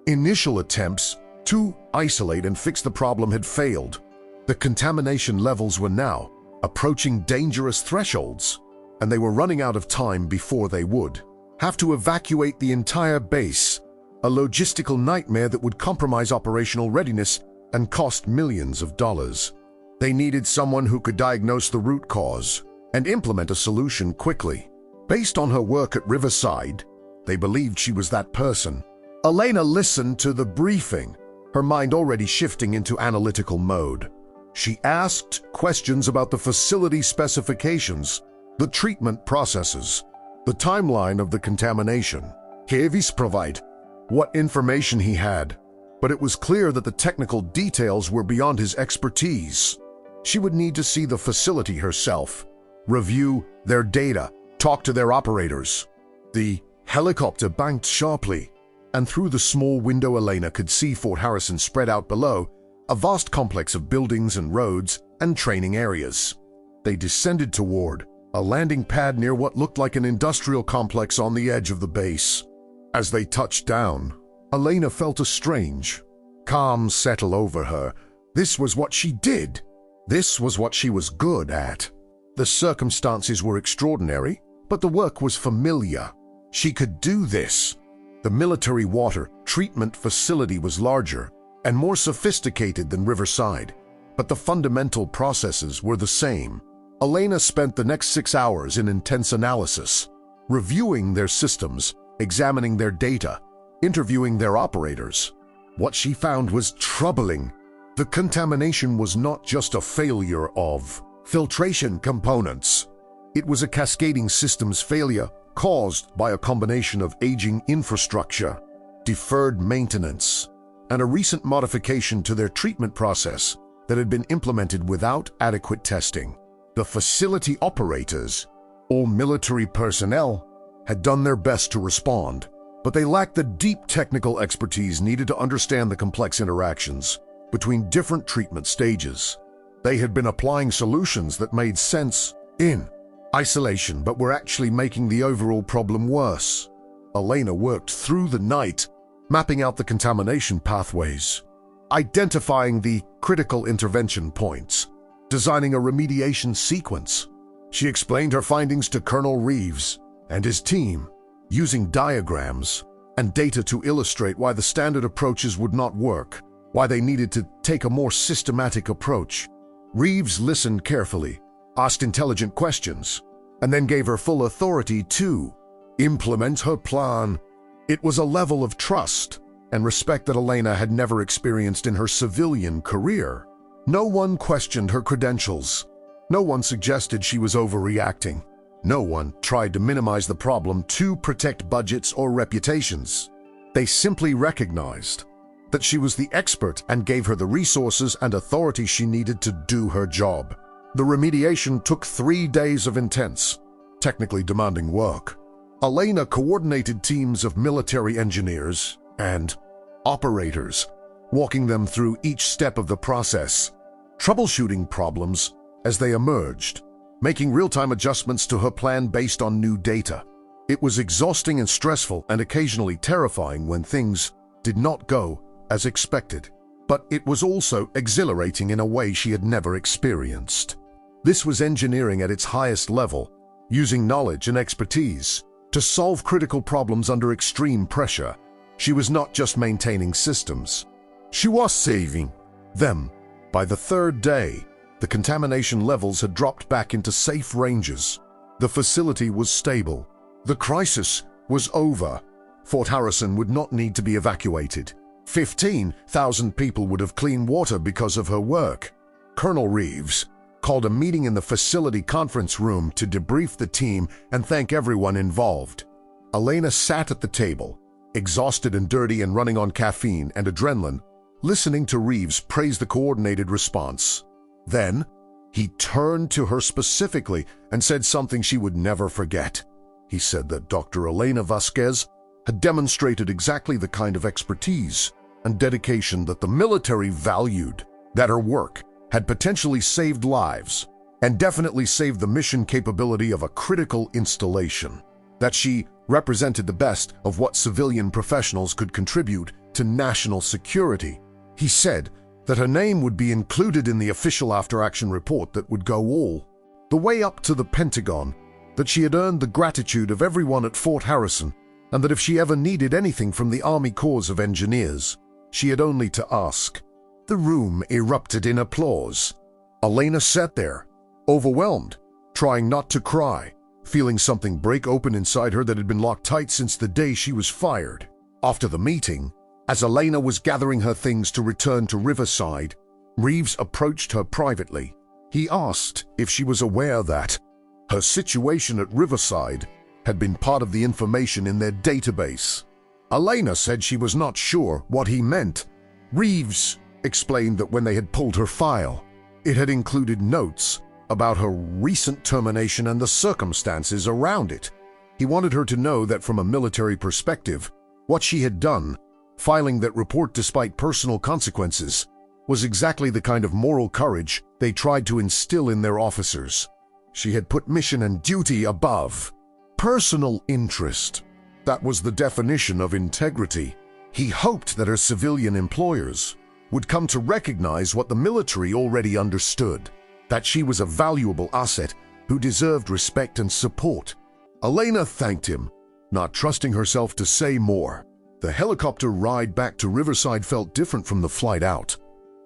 Initial attempts to isolate and fix the problem had failed. The contamination levels were now approaching dangerous thresholds, and they were running out of time before they would have to evacuate the entire base, a logistical nightmare that would compromise operational readiness and cost millions of dollars. They needed someone who could diagnose the root cause and implement a solution quickly. Based on her work at Riverside, they believed she was that person. Elena listened to the briefing, her mind already shifting into analytical mode. She asked questions about the facility specifications, the treatment processes, the timeline of the contamination. Kievis provide what information he had, but it was clear that the technical details were beyond his expertise. She would need to see the facility herself, review their data, talk to their operators. The helicopter banked sharply, and through the small window Elena could see Fort Harrison spread out below, a vast complex of buildings and roads and training areas. They descended toward a landing pad near what looked like an industrial complex on the edge of the base. As they touched down, Elena felt a strange calm settle over her. This was what she did. This was what she was good at. The circumstances were extraordinary, but the work was familiar. She could do this. The military water treatment facility was larger and more sophisticated than Riverside, but the fundamental processes were the same. Elena spent the next 6 hours in intense analysis, reviewing their systems, examining their data, interviewing their operators. What she found was troubling. The contamination was not just a failure of filtration components. It was a cascading systems failure caused by a combination of aging infrastructure, deferred maintenance, and a recent modification to their treatment process that had been implemented without adequate testing. The facility operators, or military personnel, had done their best to respond, but they lacked the deep technical expertise needed to understand the complex interactions between different treatment stages. They had been applying solutions that made sense in isolation, but were actually making the overall problem worse. Elena worked through the night, mapping out the contamination pathways, identifying the critical intervention points, designing a remediation sequence. She explained her findings to Colonel Reeves and his team, using diagrams and data to illustrate why the standard approaches would not work, why they needed to take a more systematic approach. Reeves listened carefully, asked intelligent questions, and then gave her full authority to implement her plan. It was a level of trust and respect that Elena had never experienced in her civilian career. No one questioned her credentials. No one suggested she was overreacting. No one tried to minimize the problem to protect budgets or reputations. They simply recognized that she was the expert and gave her the resources and authority she needed to do her job. The remediation took 3 days of intense, technically demanding work. Elena coordinated teams of military engineers and operators, walking them through each step of the process, troubleshooting problems as they emerged, making real-time adjustments to her plan based on new data. It was exhausting and stressful and occasionally terrifying when things did not go as expected, but it was also exhilarating in a way she had never experienced. This was engineering at its highest level, using knowledge and expertise to solve critical problems under extreme pressure. She was not just maintaining systems, she was saving them. By the 3rd day, the contamination levels had dropped back into safe ranges. The facility was stable. The crisis was over. Fort Harrison would not need to be evacuated. 15,000 people would have clean water because of her work. Colonel Reeves called a meeting in the facility conference room to debrief the team and thank everyone involved. Elena sat at the table, exhausted and dirty and running on caffeine and adrenaline, listening to Reeves praise the coordinated response. Then, he turned to her specifically and said something she would never forget. He said that Dr. Elena Vasquez had demonstrated exactly the kind of expertise and dedication that the military valued, that her work had potentially saved lives and definitely saved the mission capability of a critical installation, that she represented the best of what civilian professionals could contribute to national security. He said that her name would be included in the official after-action report that would go all the way up to the Pentagon, that she had earned the gratitude of everyone at Fort Harrison, and that if she ever needed anything from the Army Corps of Engineers, she had only to ask. The room erupted in applause. Elena sat there, overwhelmed, trying not to cry, feeling something break open inside her that had been locked tight since the day she was fired. After the meeting, as Elena was gathering her things to return to Riverside, Reeves approached her privately. He asked if she was aware that her situation at Riverside had been part of the information in their database. Elena said she was not sure what he meant. Reeves explained that when they had pulled her file, it had included notes about her recent termination and the circumstances around it. He wanted her to know that from a military perspective, what she had done, filing that report despite personal consequences, was exactly the kind of moral courage they tried to instill in their officers. She had put mission and duty above personal interest. That was the definition of integrity. He hoped that her civilian employers would come to recognize what the military already understood, that she was a valuable asset who deserved respect and support. Elena thanked him, not trusting herself to say more. The helicopter ride back to Riverside felt different from the flight out.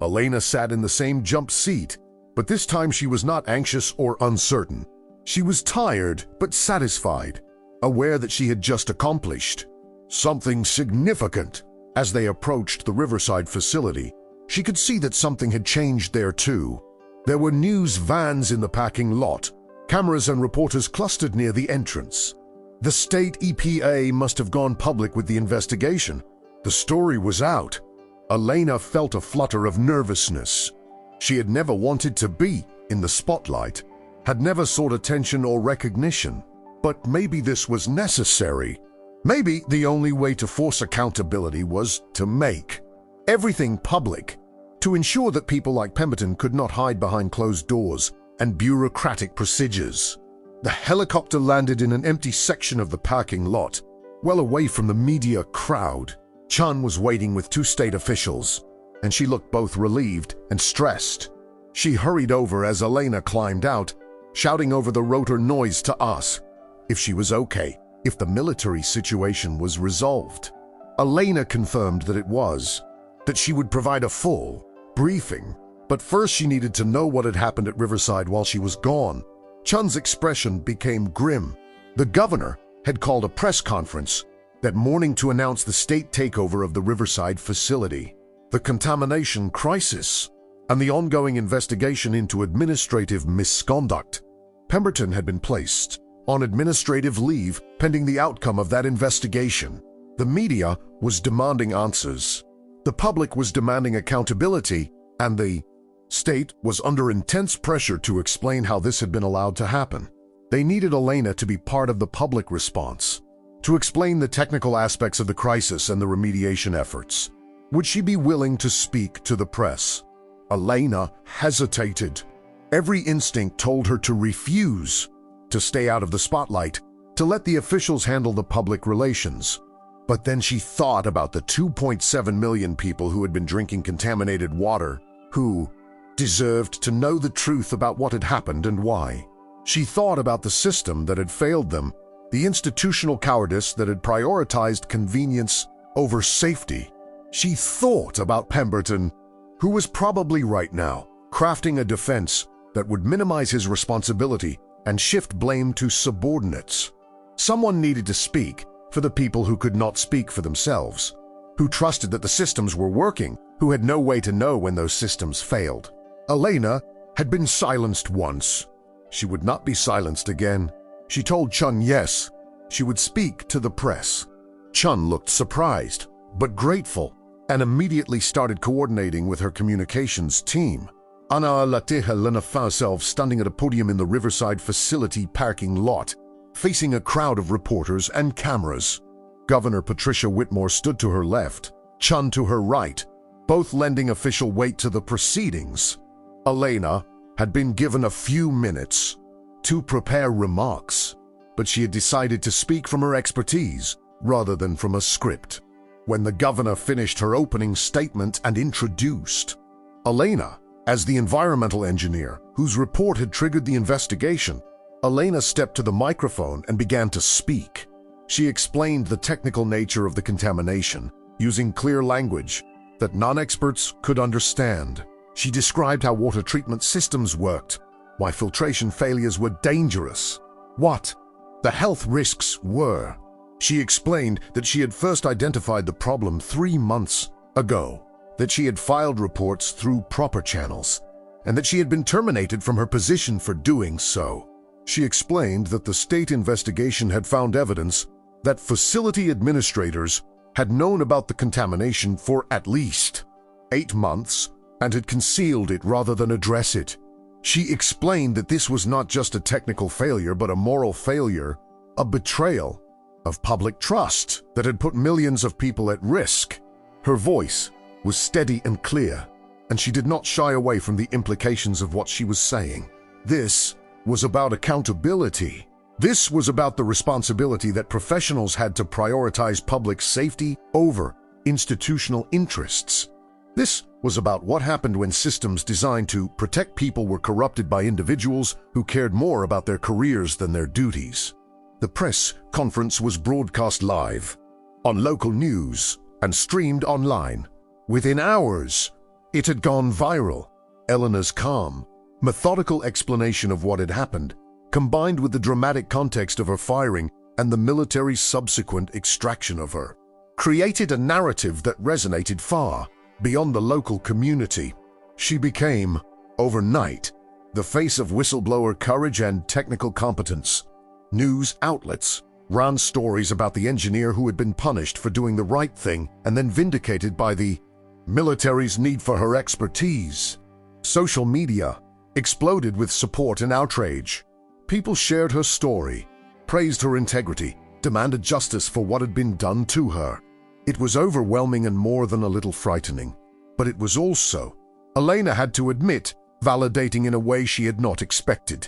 Elena sat in the same jump seat, but this time she was not anxious or uncertain. She was tired but satisfied, aware that she had just accomplished something significant. As they approached the Riverside facility, she could see that something had changed there too. There were news vans in the parking lot, cameras and reporters clustered near the entrance. The state EPA must have gone public with the investigation. The story was out. Elena felt a flutter of nervousness. She had never wanted to be in the spotlight, had never sought attention or recognition. But maybe this was necessary. Maybe the only way to force accountability was to make everything public, to ensure that people like Pemberton could not hide behind closed doors and bureaucratic procedures. The helicopter landed in an empty section of the parking lot, well away from the media crowd. Chun was waiting with two state officials, and she looked both relieved and stressed. She hurried over as Elena climbed out, shouting over the rotor noise to ask if she was okay, if the military situation was resolved. Elena confirmed that it was, that she would provide a full briefing, but first she needed to know what had happened at Riverside while she was gone. Chun's expression became grim. The governor had called a press conference that morning to announce the state takeover of the Riverside facility, the contamination crisis, and the ongoing investigation into administrative misconduct. Pemberton had been placed on administrative leave pending the outcome of that investigation. The media was demanding answers. The public was demanding accountability, and the state was under intense pressure to explain how this had been allowed to happen. They needed Elena to be part of the public response, to explain the technical aspects of the crisis and the remediation efforts. Would she be willing to speak to the press? Elena hesitated. Every instinct told her to refuse, to stay out of the spotlight, to let the officials handle the public relations. But then she thought about the 2.7 million people who had been drinking contaminated water, who deserved to know the truth about what had happened and why. She thought about the system that had failed them, the institutional cowardice that had prioritized convenience over safety. She thought about Pemberton, who was probably right now crafting a defense that would minimize his responsibility and shift blame to subordinates. Someone needed to speak for the people who could not speak for themselves, who trusted that the systems were working, who had no way to know when those systems failed. Elena had been silenced once. She would not be silenced again. She told Chun yes, she would speak to the press. Chun looked surprised, but grateful, and immediately started coordinating with her communications team. Ana Lateja Lena found herself standing at a podium in the Riverside facility parking lot, facing a crowd of reporters and cameras. Governor Patricia Whitmore stood to her left, Chun to her right, both lending official weight to the proceedings. Elena had been given a few minutes to prepare remarks, but she had decided to speak from her expertise rather than from a script. When the governor finished her opening statement and introduced Elena as the environmental engineer whose report had triggered the investigation, Elena stepped to the microphone and began to speak. She explained the technical nature of the contamination, using clear language that non-experts could understand. She described how water treatment systems worked, why filtration failures were dangerous, what the health risks were. She explained that she had first identified the problem 3 months ago, that she had filed reports through proper channels, and that she had been terminated from her position for doing so. She explained that the state investigation had found evidence that facility administrators had known about the contamination for at least 8 months and had concealed it rather than address it. She explained that this was not just a technical failure but a moral failure, a betrayal of public trust that had put millions of people at risk. Her voice was steady and clear, and she did not shy away from the implications of what she was saying. This was about accountability. This was about the responsibility that professionals had to prioritize public safety over institutional interests. This was about what happened when systems designed to protect people were corrupted by individuals who cared more about their careers than their duties. The press conference was broadcast live, on local news, and streamed online. Within hours, it had gone viral. Elena's calm, methodical explanation of what had happened, combined with the dramatic context of her firing and the military's subsequent extraction of her, created a narrative that resonated far beyond the local community. She became, overnight, the face of whistleblower courage and technical competence. News outlets ran stories about the engineer who had been punished for doing the right thing and then vindicated by the military's need for her expertise. Social media exploded with support and outrage. People shared her story, praised her integrity, demanded justice for what had been done to her. It was overwhelming and more than a little frightening, but it was also, Elena had to admit, validating in a way she had not expected.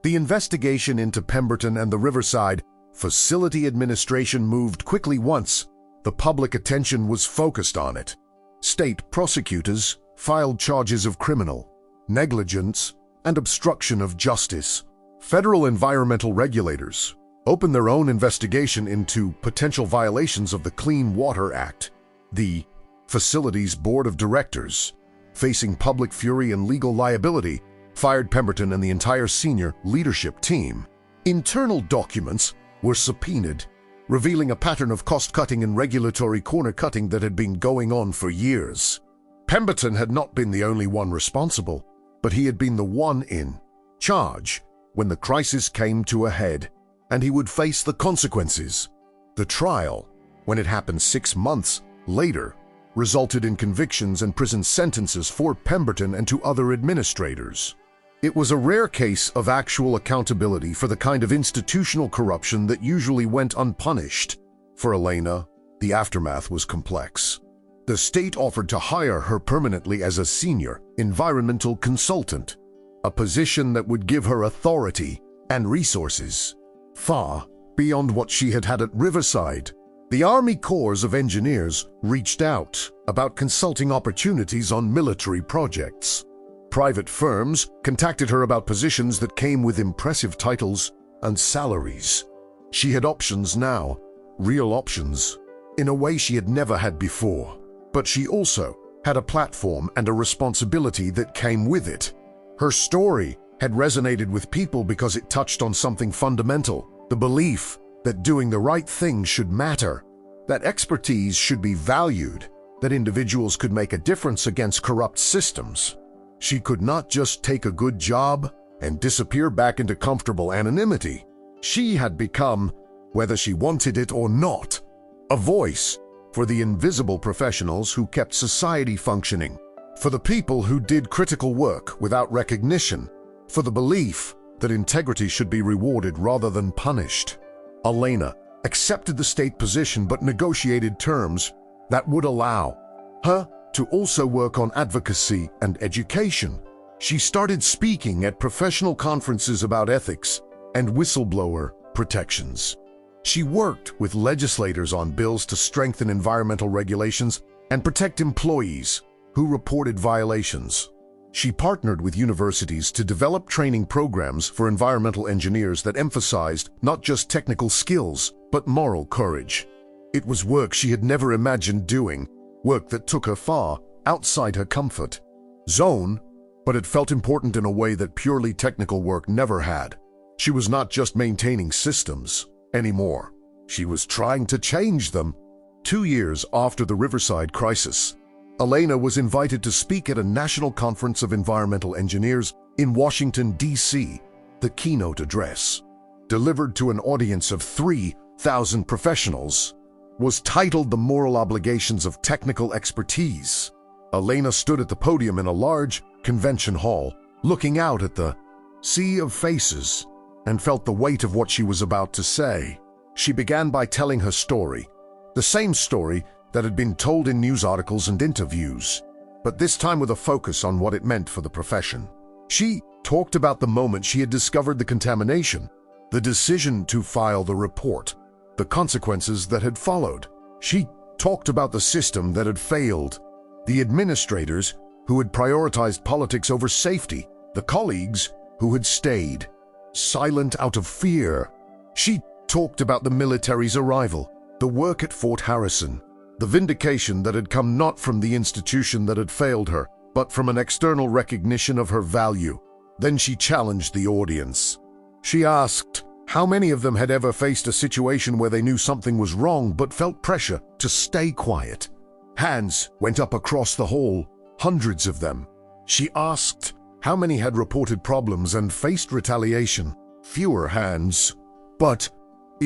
The investigation into Pemberton and the Riverside facility administration moved quickly once the public attention was focused on it. State prosecutors filed charges of criminal negligence and obstruction of justice. Federal environmental regulators opened their own investigation into potential violations of the Clean Water Act. The facility's board of directors, facing public fury and legal liability, fired Pemberton and the entire senior leadership team. Internal documents were subpoenaed, revealing a pattern of cost-cutting and regulatory corner-cutting that had been going on for years. Pemberton had not been the only one responsible, but he had been the one in charge when the crisis came to a head, and he would face the consequences. The trial, when it happened 6 months later, resulted in convictions and prison sentences for Pemberton and to other administrators. It was a rare case of actual accountability for the kind of institutional corruption that usually went unpunished. For Elena, the aftermath was complex. The state offered to hire her permanently as a senior environmental consultant, a position that would give her authority and resources far beyond what she had had at Riverside. The Army Corps of Engineers reached out about consulting opportunities on military projects. Private firms contacted her about positions that came with impressive titles and salaries. She had options now, real options, in a way she had never had before. But she also had a platform and a responsibility that came with it. Her story had resonated with people because it touched on something fundamental: the belief that doing the right thing should matter, that expertise should be valued, that individuals could make a difference against corrupt systems. She could not just take a good job and disappear back into comfortable anonymity. She had become, whether she wanted it or not, a voice for the invisible professionals who kept society functioning, for the people who did critical work without recognition, for the belief that integrity should be rewarded rather than punished. Elena accepted the state position but negotiated terms that would allow her to also work on advocacy and education. She started speaking at professional conferences about ethics and whistleblower protections. She worked with legislators on bills to strengthen environmental regulations and protect employees who reported violations. She partnered with universities to develop training programs for environmental engineers that emphasized not just technical skills, but moral courage. It was work she had never imagined doing, work that took her far outside her comfort zone, but it felt important in a way that purely technical work never had. She was not just maintaining systems anymore. She was trying to change them. 2 years after the Riverside crisis, Elena was invited to speak at a national conference of environmental engineers in Washington, D.C. The keynote address, delivered to an audience of 3,000 professionals, was titled "The Moral Obligations of Technical Expertise." Elena stood at the podium in a large convention hall, looking out at the sea of faces, and felt the weight of what she was about to say. She began by telling her story, the same story that had been told in news articles and interviews, but this time with a focus on what it meant for the profession. She talked about the moment she had discovered the contamination, the decision to file the report, the consequences that had followed. She talked about the system that had failed, the administrators who had prioritized politics over safety, the colleagues who had stayed silent out of fear. She talked about the military's arrival, the work at Fort Harrison, the vindication that had come not from the institution that had failed her, but from an external recognition of her value. Then she challenged the audience. She asked how many of them had ever faced a situation where they knew something was wrong but felt pressure to stay quiet. Hands went up across the hall, hundreds of them. She asked how many had reported problems and faced retaliation. Fewer hands, but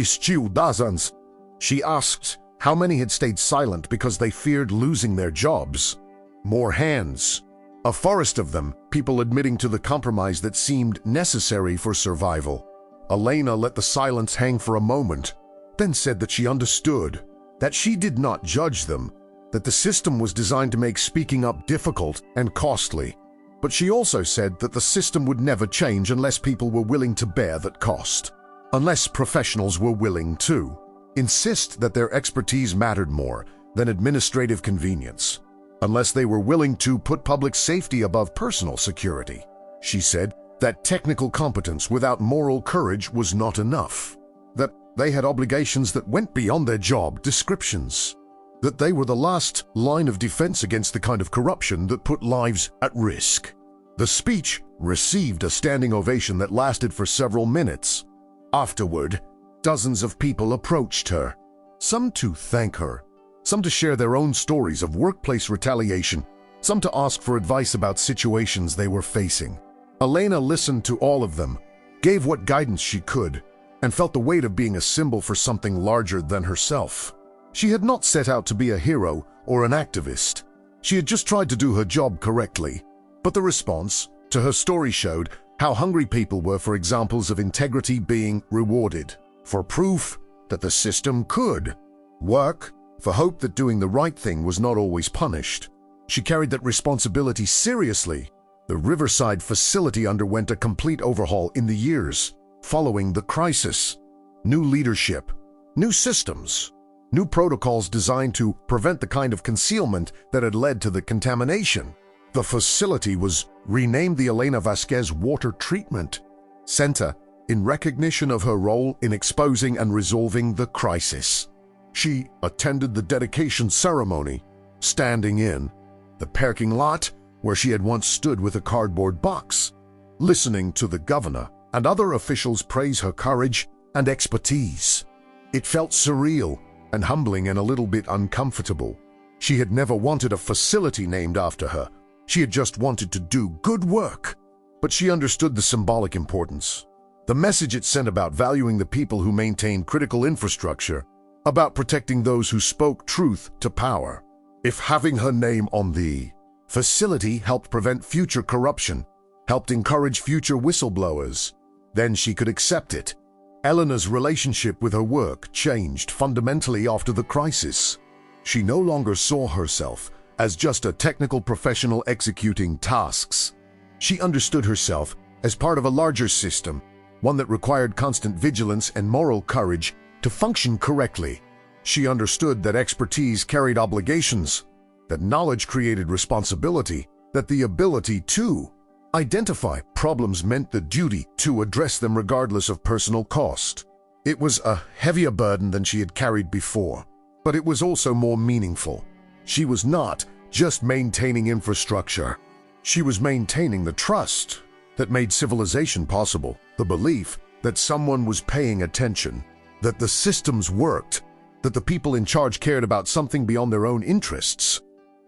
still dozens. She asked how many had stayed silent because they feared losing their jobs. More hands. A forest of them, people admitting to the compromise that seemed necessary for survival. Elena let the silence hang for a moment, then said that she understood, that she did not judge them, that the system was designed to make speaking up difficult and costly. But she also said that the system would never change unless people were willing to bear that cost, unless professionals were willing to insist that their expertise mattered more than administrative convenience, unless they were willing to put public safety above personal security. She said that technical competence without moral courage was not enough, that they had obligations that went beyond their job descriptions, that they were the last line of defense against the kind of corruption that put lives at risk. The speech received a standing ovation that lasted for several minutes. Afterward, dozens of people approached her, some to thank her, some to share their own stories of workplace retaliation, some to ask for advice about situations they were facing. Elena listened to all of them, gave what guidance she could, and felt the weight of being a symbol for something larger than herself. She had not set out to be a hero or an activist. She had just tried to do her job correctly. But the response to her story showed how hungry people were for examples of integrity being rewarded, for proof that the system could work, for hope that doing the right thing was not always punished. She carried that responsibility seriously. The Riverside facility underwent a complete overhaul in the years following the crisis. New leadership, new systems, new protocols designed to prevent the kind of concealment that had led to the contamination. The facility was renamed the Elena Vasquez Water Treatment Center in recognition of her role in exposing and resolving the crisis. She attended the dedication ceremony, standing in the parking lot where she had once stood with a cardboard box. listening to the governor and other officials praise her courage and expertise. It felt surreal and humbling and a little bit uncomfortable. She had never wanted a facility named after her. She had just wanted to do good work. But she understood the symbolic importance. The message it sent about valuing the people who maintained critical infrastructure, about protecting those who spoke truth to power. If having her name on the facility helped prevent future corruption, helped encourage future whistleblowers, then she could accept it. Elena's relationship with her work changed fundamentally after the crisis. She no longer saw herself as just a technical professional executing tasks. She understood herself as part of a larger system, one that required constant vigilance and moral courage to function correctly. She understood that expertise carried obligations, that knowledge created responsibility, that the ability to identify problems meant the duty to address them regardless of personal cost. It was a heavier burden than she had carried before, but it was also more meaningful. She was not just maintaining infrastructure. She was maintaining the trust that made civilization possible, the belief that someone was paying attention, that the systems worked, that the people in charge cared about something beyond their own interests.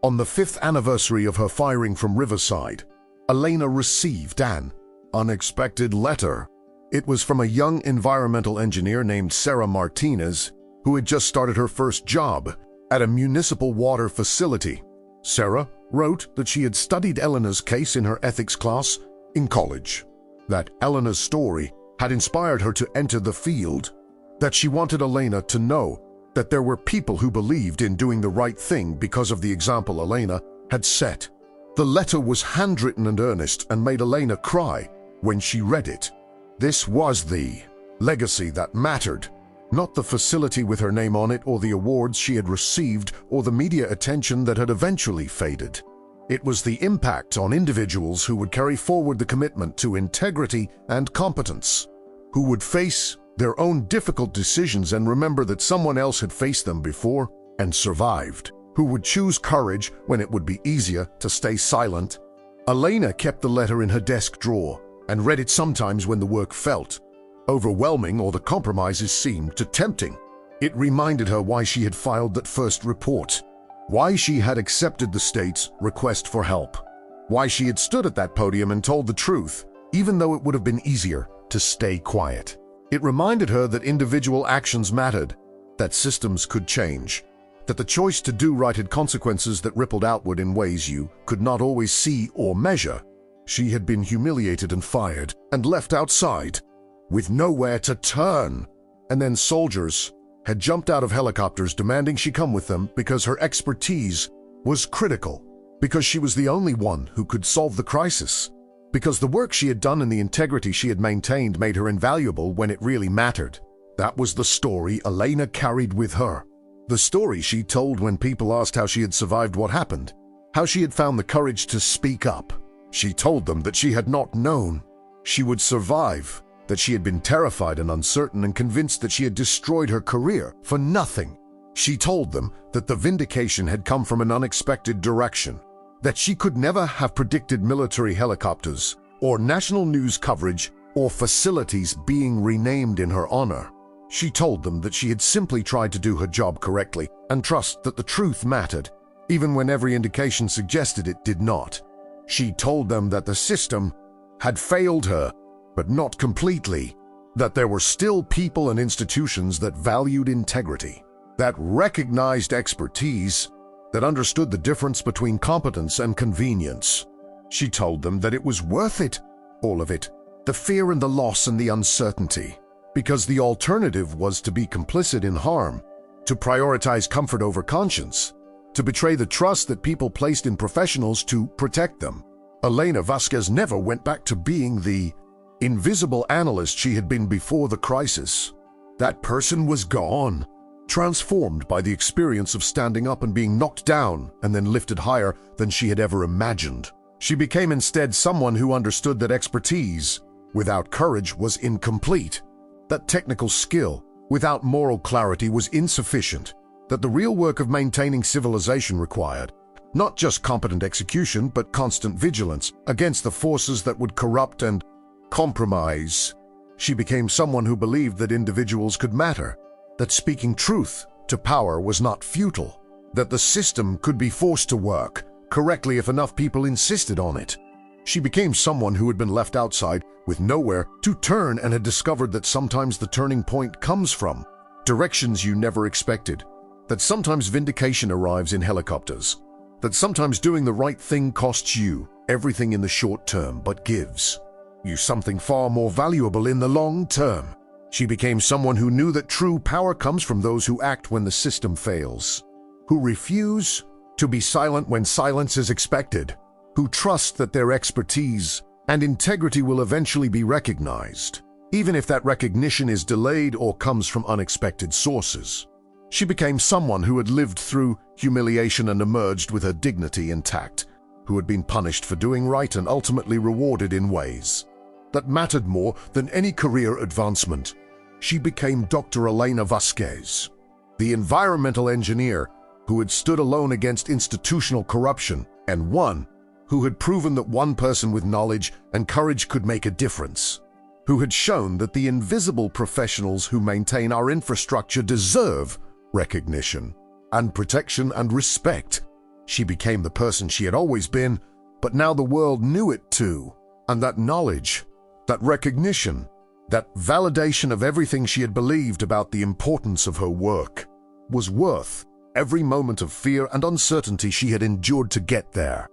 On the 5th anniversary of her firing from Riverside, Elena received an unexpected letter. It was from a young environmental engineer named Sarah Martinez, who had just started her first job at a municipal water facility. Sarah wrote that she had studied Elena's case in her ethics class in college, that Elena's story had inspired her to enter the field, that she wanted Elena to know that there were people who believed in doing the right thing because of the example Elena had set. The letter was handwritten and earnest and made Elena cry when she read it. This was the legacy that mattered, not the facility with her name on it or the awards she had received or the media attention that had eventually faded. It was the impact on individuals who would carry forward the commitment to integrity and competence, who would face their own difficult decisions and remember that someone else had faced them before and survived, who would choose courage when it would be easier to stay silent. Elena kept the letter in her desk drawer and read it sometimes when the work felt overwhelming or the compromises seemed too tempting. It reminded her why she had filed that first report, why she had accepted the state's request for help, why she had stood at that podium and told the truth, even though it would have been easier to stay quiet. It reminded her that individual actions mattered, that systems could change, that the choice to do right had consequences that rippled outward in ways you could not always see or measure. She had been humiliated and fired and left outside, with nowhere to turn. And then soldiers had jumped out of helicopters demanding she come with them because her expertise was critical, because she was the only one who could solve the crisis, because the work she had done and the integrity she had maintained made her invaluable when it really mattered. That was the story Elena carried with her. The story she told when people asked how she had survived what happened, how she had found the courage to speak up. She told them that she had not known she would survive, that she had been terrified and uncertain and convinced that she had destroyed her career for nothing. She told them that the vindication had come from an unexpected direction, that she could never have predicted military helicopters or national news coverage or facilities being renamed in her honor. She told them that she had simply tried to do her job correctly and trust that the truth mattered, even when every indication suggested it did not. She told them that the system had failed her, but not completely, that there were still people and institutions that valued integrity, that recognized expertise, that understood the difference between competence and convenience. She told them that it was worth it, all of it, the fear and the loss and the uncertainty, because the alternative was to be complicit in harm, to prioritize comfort over conscience, to betray the trust that people placed in professionals to protect them. Elena Vasquez never went back to being the invisible analyst she had been before the crisis. That person was gone, transformed by the experience of standing up and being knocked down and then lifted higher than she had ever imagined. She became instead someone who understood that expertise without courage was incomplete, that technical skill without moral clarity was insufficient, that the real work of maintaining civilization required Not just competent execution, but constant vigilance against the forces that would corrupt and compromise. She became someone who believed that individuals could matter, that speaking truth to power was not futile, that the system could be forced to work correctly if enough people insisted on it. She became someone who had been left outside with nowhere to turn and had discovered that sometimes the turning point comes from directions you never expected, that sometimes vindication arrives in helicopters, that sometimes doing the right thing costs you everything in the short term but gives you something far more valuable in the long term. She became someone who knew that true power comes from those who act when the system fails, who refuse to be silent when silence is expected, who trust that their expertise and integrity will eventually be recognized, even if that recognition is delayed or comes from unexpected sources. She became someone who had lived through humiliation and emerged with her dignity intact, who had been punished for doing right and ultimately rewarded in ways that mattered more than any career advancement. She became Dr. Elena Vasquez, the environmental engineer who had stood alone against institutional corruption, and one who had proven that one person with knowledge and courage could make a difference, who had shown that the invisible professionals who maintain our infrastructure deserve recognition and protection and respect. She became the person she had always been, but now the world knew it too, and that knowledge, that recognition, that validation of everything she had believed about the importance of her work was worth every moment of fear and uncertainty she had endured to get there.